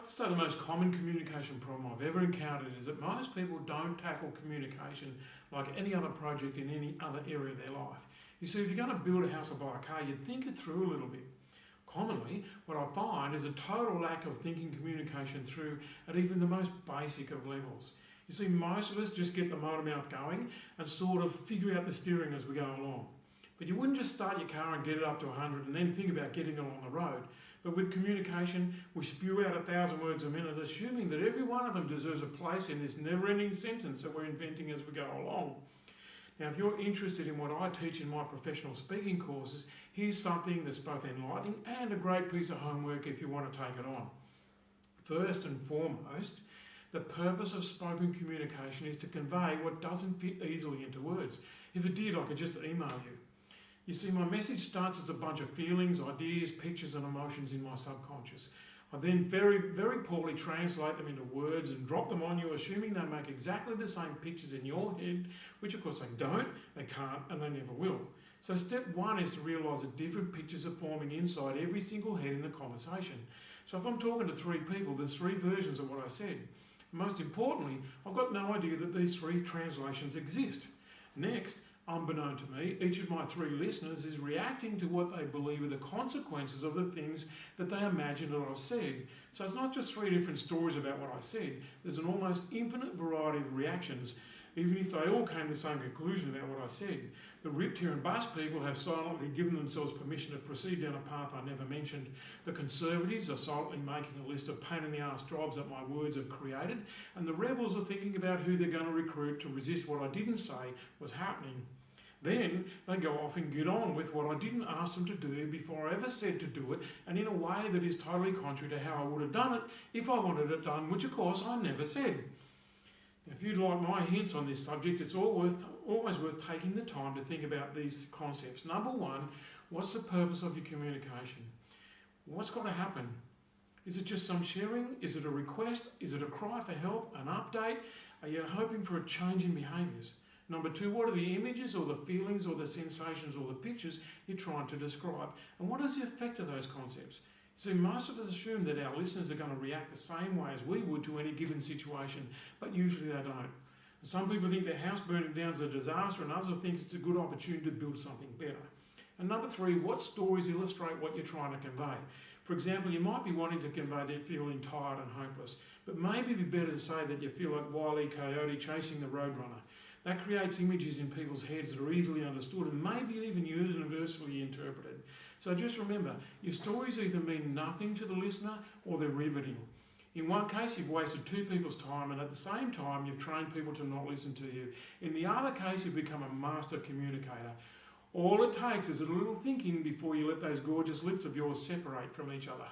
to say the most common communication problem I've ever encountered is that most people don't tackle communication like any other project in any other area of their life. You see, if you're going to build a house or buy a car, you'd think it through a little bit. Commonly, what I find is a total lack of thinking communication through at even the most basic of levels. You see, most of us just get the motor mouth going and sort of figure out the steering as we go along. But you wouldn't just start your car and get it up to 100 and then think about getting it on the road. But with communication, we spew out 1,000 words a minute, assuming that every one of them deserves a place in this never-ending sentence that we're inventing as we go along. Now, if you're interested in what I teach in my professional speaking courses, here's something that's both enlightening and a great piece of homework if you want to take it on. First and foremost, the purpose of spoken communication is to convey what doesn't fit easily into words. If it did, I could just email you. You see, my message starts as a bunch of feelings, ideas, pictures and emotions in my subconscious. I then very, very poorly translate them into words and drop them on you, assuming they make exactly the same pictures in your head, which of course they don't, they can't, and they never will. So step one is to realise that different pictures are forming inside every single head in the conversation. So if I'm talking to 3 people, there's 3 versions of what I said. Most importantly, I've got no idea that these 3 translations exist. Next, unbeknown to me, each of my 3 listeners is reacting to what they believe are the consequences of the things that they imagine that I've said. So it's not just 3 different stories about what I said. There's an almost infinite variety of reactions, even if they all came to the same conclusion about what I said. The ripped here and bust people have silently given themselves permission to proceed down a path I never mentioned. The conservatives are silently making a list of pain-in-the-arse jobs that my words have created. And the rebels are thinking about who they're going to recruit to resist what I didn't say was happening. Then they go off and get on with what I didn't ask them to do before I ever said to do it, and in a way that is totally contrary to how I would have done it if I wanted it done, which of course I never said. If you'd like my hints on this subject, it's always worth taking the time to think about these concepts. Number 1, what's the purpose of your communication? What's got to happen? Is it just some sharing? Is it a request? Is it a cry for help? An update? Are you hoping for a change in behaviours? Number 2, what are the images or the feelings or the sensations or the pictures you're trying to describe? And what is the effect of those concepts? See, most of us assume that our listeners are going to react the same way as we would to any given situation, but usually they don't. Some people think their house burning down is a disaster, and others think it's a good opportunity to build something better. And number 3, what stories illustrate what you're trying to convey? For example, you might be wanting to convey that you're feeling tired and hopeless, but maybe it'd be better to say that you feel like Wile E. Coyote chasing the Roadrunner. That creates images in people's heads that are easily understood and maybe even universally interpreted. So just remember, your stories either mean nothing to the listener or they're riveting. In one case, you've wasted 2 people's time, and at the same time, you've trained people to not listen to you. In the other case, you've become a master communicator. All it takes is a little thinking before you let those gorgeous lips of yours separate from each other.